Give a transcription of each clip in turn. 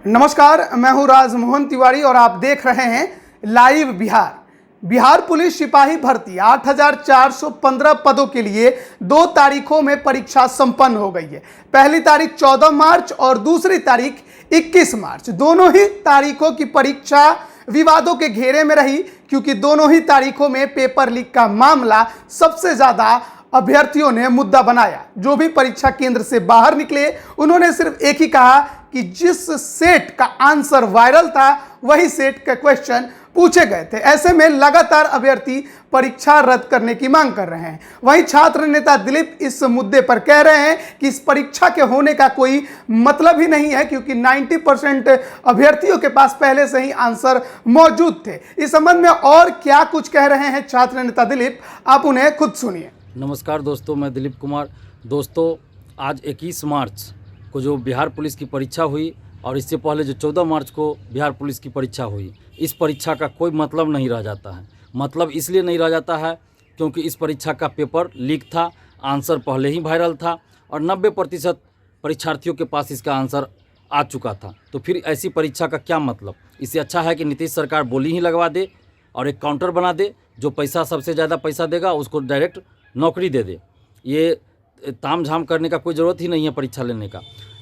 नमस्कार, मैं हूं राजमोहन तिवारी और आप देख रहे हैं लाइव बिहार। बिहार पुलिस सिपाही भर्ती 8,415 पदों के लिए 2 तारीखों में परीक्षा संपन्न हो गई है। पहली तारीख 14 मार्च और दूसरी तारीख 21 मार्च। दोनों ही तारीखों की परीक्षा विवादों के घेरे में रही, क्योंकि दोनों ही तारीखों में पेपर लीक का मामला सबसे ज्यादा अभ्यर्थियों ने मुद्दा बनाया। जो भी परीक्षा केंद्र से बाहर निकले, उन्होंने सिर्फ एक ही कहा कि जिस सेट का आंसर वायरल था वही सेट के क्वेश्चन पूछे गए थे। ऐसे में लगातार अभ्यर्थी परीक्षा रद्द करने की मांग कर रहे हैं। वहीं छात्र नेता दिलीप इस मुद्दे पर कह रहे हैं कि इस परीक्षा के होने का कोई मतलब ही नहीं है, क्योंकि 90% अभ्यर्थियों के पास पहले से ही आंसर मौजूद थे। इस संबंध में और क्या कुछ कह रहे हैं छात्र नेता दिलीप, आप उन्हें खुद सुनिए। नमस्कार दोस्तों, मैं दिलीप कुमार। दोस्तों, आज 21 मार्च को जो बिहार पुलिस की परीक्षा हुई और इससे पहले जो 14 मार्च को बिहार पुलिस की परीक्षा हुई, इस परीक्षा का कोई मतलब नहीं रह जाता है। मतलब इसलिए नहीं रह जाता है क्योंकि इस परीक्षा का पेपर लीक था, आंसर पहले ही वायरल था और 90% परीक्षार्थियों के पास इसका आंसर आ चुका था। तो फिर ऐसी परीक्षा का क्या मतलब? इससे अच्छा है कि नीतीश सरकार बोली ही लगवा दे और एक काउंटर बना दे। जो पैसा सबसे ज़्यादा पैसा देगा उसको डायरेक्ट नौकरी दे दे। ये ताम झाम करने का कोई ज़रूरत ही नहीं है परीक्षा लेने का।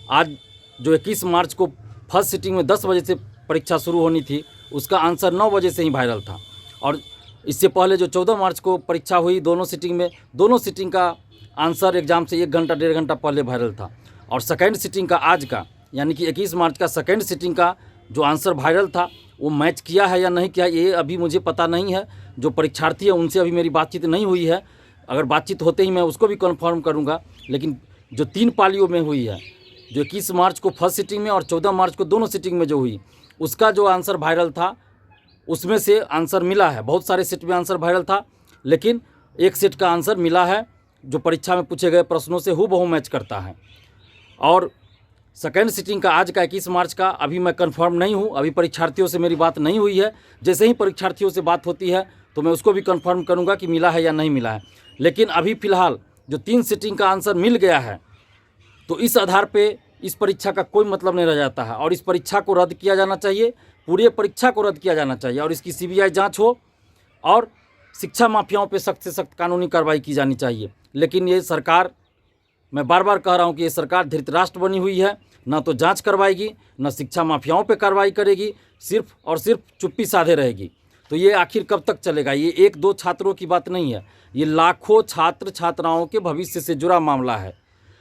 आज जो 21 मार्च को फर्स्ट सिटिंग में 10 बजे से परीक्षा शुरू होनी थी, उसका आंसर 9 बजे से ही वायरल था। और इससे पहले जो 14 मार्च को परीक्षा हुई, दोनों सिटिंग का आंसर एग्ज़ाम से 1 घंटा 1.5 घंटा पहले वायरल था। और सेकेंड सिटिंग का आज का, यानी कि 21 मार्च का सेकेंड सिटिंग का जो आंसर वायरल था, वो मैच किया है या नहीं किया, ये अभी मुझे पता नहीं है। जो परीक्षार्थी है उनसे अभी मेरी बातचीत नहीं हुई है। अगर बातचीत होते ही मैं उसको भी कन्फर्म करूंगा। लेकिन जो 3 पालियों में हुई है, जो 21 मार्च को फर्स्ट सिटिंग में और 14 मार्च को दोनों सिटिंग में जो हुई, उसका जो आंसर वायरल था उसमें से आंसर मिला है। बहुत सारे सेट में आंसर वायरल था, लेकिन एक सेट का आंसर मिला है जो परीक्षा में पूछे गए प्रश्नों से हूबहू मैच करता है। और सेकेंड सिटिंग का आज का 21 मार्च का अभी मैं कंफर्म नहीं हूँ। अभी परीक्षार्थियों से मेरी बात नहीं हुई है। जैसे ही परीक्षार्थियों से बात होती है तो मैं उसको भी कंफर्म करूँगा कि मिला है या नहीं मिला है। लेकिन अभी फ़िलहाल जो 3 सिटिंग का आंसर मिल गया है, तो इस आधार पे इस परीक्षा का कोई मतलब नहीं रह जाता है और इस परीक्षा को रद्द किया जाना चाहिए। पूरे परीक्षा को रद्द किया जाना चाहिए और इसकी CBI जांच हो और शिक्षा माफियाओं पे सख्त से सख्त कानूनी कार्रवाई की जानी चाहिए। लेकिन ये सरकार, मैं बार बार कह रहा हूँ कि ये सरकार धृतराष्ट्र बनी हुई है। ना तो जांच करवाएगी, ना शिक्षा माफियाओं पे कार्रवाई करेगी, सिर्फ और सिर्फ चुप्पी साधे रहेगी। तो ये आखिर कब तक चलेगा? ये 1-2 छात्रों की बात नहीं है, ये लाखों छात्र छात्राओं के भविष्य से जुड़ा मामला है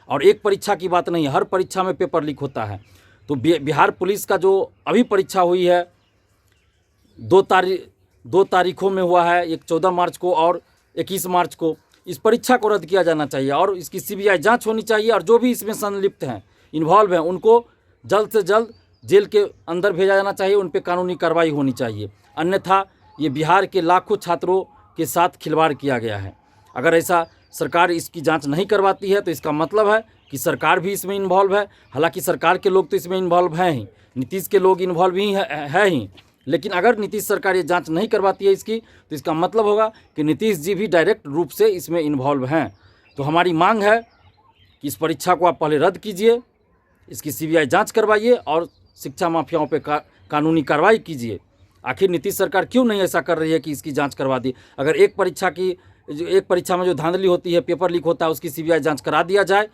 और एक परीक्षा की बात नहीं है। हर परीक्षा में पेपर लीक होता है। तो बिहार पुलिस का जो अभी परीक्षा हुई है, 2 तारीखों में हुआ है, एक 14 मार्च को और 21 मार्च को, इस परीक्षा को रद्द किया जाना चाहिए और इसकी CBI जांच होनी चाहिए। और जो भी इसमें संलिप्त हैं, इन्वॉल्व हैं, उनको जल्द से जल्द जेल के अंदर भेजा जाना चाहिए। उन पर कानूनी कार्रवाई होनी चाहिए। अन्यथा ये बिहार के लाखों छात्रों के साथ खिलवाड़ किया गया है। अगर ऐसा सरकार इसकी जांच नहीं करवाती है तो इसका मतलब है कि सरकार भी इसमें इन्वॉल्व है। हालांकि सरकार के लोग तो इसमें इन्वॉल्व हैं ही, नीतीश के लोग इन्वॉल्व ही है ही। लेकिन अगर नीतीश सरकार ये जांच नहीं करवाती है इसकी, तो इसका मतलब होगा कि नीतीश जी भी डायरेक्ट रूप से इसमें इन्वॉल्व हैं। तो हमारी मांग है कि इस परीक्षा को आप पहले रद्द कीजिए, इसकी CBI जाँच करवाइए और शिक्षा माफियाओं पर कानूनी कार्रवाई कीजिए। आखिर नीतीश सरकार क्यों नहीं ऐसा कर रही है कि इसकी जांच करवा दी? अगर एक परीक्षा में जो धांधली होती है, पेपर लीक होता है, उसकी CBI जांच करा दिया जाए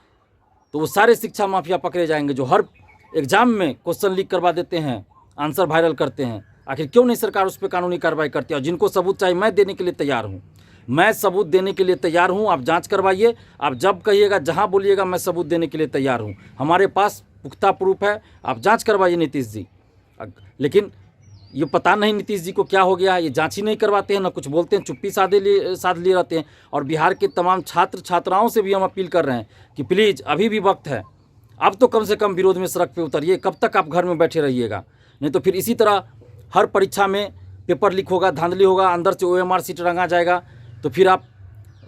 तो वो सारे शिक्षा माफिया पकड़े जाएंगे जो हर एग्जाम में क्वेश्चन लीक करवा देते हैं, आंसर वायरल करते हैं। आखिर क्यों नहीं सरकार उस पर कानूनी कार्रवाई करती है? और जिनको सबूत चाहिए, मैं देने के लिए तैयार हूँ। मैं सबूत देने के लिए तैयार हूँ। आप जाँच करवाइए, आप जब कहिएगा, जहाँ बोलिएगा, मैं सबूत देने के लिए तैयार हूँ। हमारे पास पुख्ता प्रूफ है, आप जाँच करवाइए नीतीश जी। लेकिन ये पता नहीं नीतीश जी को क्या हो गया है, ये जांच ही नहीं करवाते हैं, ना कुछ बोलते हैं, चुप्पी साध लिए रहते हैं। और बिहार के तमाम छात्र छात्राओं से भी हम अपील कर रहे हैं कि प्लीज़ अभी भी वक्त है, अब तो कम से कम विरोध में सड़क पे उतरिए। कब तक आप घर में बैठे रहिएगा? नहीं तो फिर इसी तरह हर परीक्षा में पेपर लीक होगा, धांधली होगा, अंदर से OMR सीट रंगा जाएगा। तो फिर आप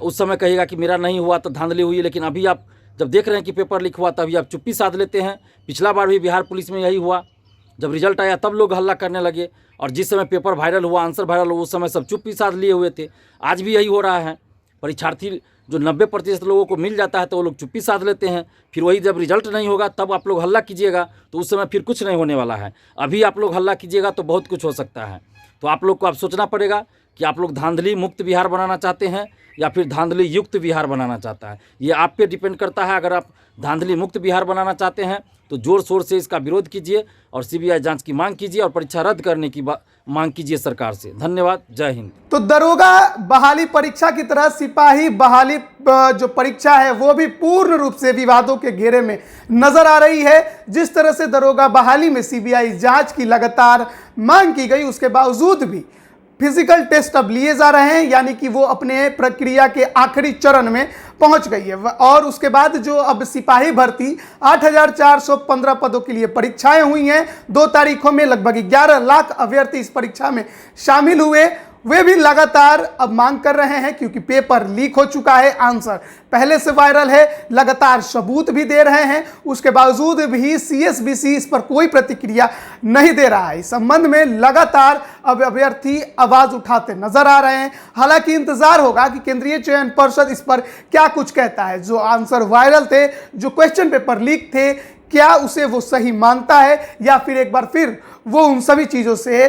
उस समय कहिएगा कि मेरा नहीं हुआ तो धांधली हुई। लेकिन अभी आप जब देख रहे हैं कि पेपर लीक हुआ, तभी आप चुप्पी साध लेते हैं। पिछला बार भी बिहार पुलिस में यही हुआ, जब रिजल्ट आया तब लोग हल्ला करने लगे और जिस समय पेपर वायरल हुआ, आंसर वायरल हुआ, उस समय सब चुप्पी साध लिए हुए थे। आज भी यही हो रहा है। परीक्षार्थी जो 90% लोगों को मिल जाता है तो वो लोग चुप्पी साध लेते हैं। फिर वही जब रिजल्ट नहीं होगा तब आप लोग हल्ला कीजिएगा, तो उस समय फिर कुछ नहीं होने वाला है। अभी आप लोग हल्ला कीजिएगा तो बहुत कुछ हो सकता है। तो आप लोग को अब सोचना पड़ेगा कि आप लोग धांधली मुक्त बिहार बनाना चाहते हैं या फिर धांधली युक्त बिहार बनाना चाहता है। ये आप पे डिपेंड करता है। अगर आप धांधली मुक्त बिहार बनाना चाहते हैं तो जोर शोर से इसका विरोध कीजिए और सीबीआई जांच की मांग कीजिए और परीक्षा रद्द करने की मांग कीजिए सरकार से। धन्यवाद। जय हिंद। तो दरोगा बहाली परीक्षा की तरह सिपाही बहाली जो परीक्षा है वो भी पूर्ण रूप से विवादों के घेरे में नजर आ रही है। जिस तरह से दरोगा बहाली में सीबीआई जांच की लगातार मांग की गई, उसके बावजूद भी फिजिकल टेस्ट अब लिए जा रहे हैं, यानी कि वो अपने प्रक्रिया के आखिरी चरण में पहुंच गई है। और उसके बाद जो अब सिपाही भर्ती 8,415 पदों के लिए परीक्षाएं हुई हैं, 2 तारीखों में लगभग 11 लाख अभ्यर्थी इस परीक्षा में शामिल हुए। वे भी लगातार अब मांग कर रहे हैं, क्योंकि पेपर लीक हो चुका है, आंसर पहले से वायरल है, लगातार सबूत भी दे रहे हैं। उसके बावजूद भी सीएसबीसी इस पर कोई प्रतिक्रिया नहीं दे रहा है। इस संबंध में लगातार अब अभ्यर्थी आवाज उठाते नजर आ रहे हैं। हालांकि इंतजार होगा कि केंद्रीय चयन पर्षद इस पर क्या कुछ कहता है। जो आंसर वायरल थे, जो क्वेश्चन पेपर लीक थे, क्या उसे वो सही मानता है या फिर एक बार फिर वो उन सभी चीज़ों से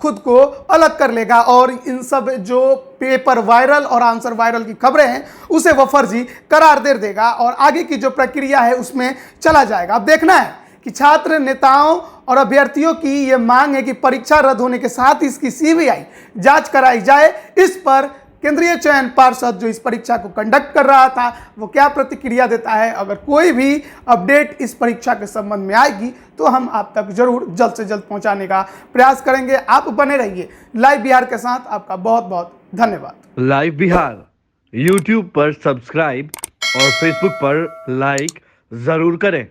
खुद को अलग कर लेगा और इन सब जो पेपर वायरल और आंसर वायरल की खबरें हैं उसे वो फर्जी करार दे देगा और आगे की जो प्रक्रिया है उसमें चला जाएगा। अब देखना है कि छात्र नेताओं और अभ्यर्थियों की ये मांग है कि परीक्षा रद्द होने के साथ इसकी सीबीआई जांच कराई जाए। इस पर केंद्रीय चयन पार्षद जो इस परीक्षा को कंडक्ट कर रहा था वो क्या प्रतिक्रिया देता है। अगर कोई भी अपडेट इस परीक्षा के संबंध में आएगी तो हम आप तक जरूर जल्द से जल्द पहुंचाने का प्रयास करेंगे। आप बने रहिए लाइव बिहार के साथ। आपका बहुत बहुत धन्यवाद। लाइव बिहार यूट्यूब पर सब्सक्राइब और फेसबुक पर लाइक जरूर करें।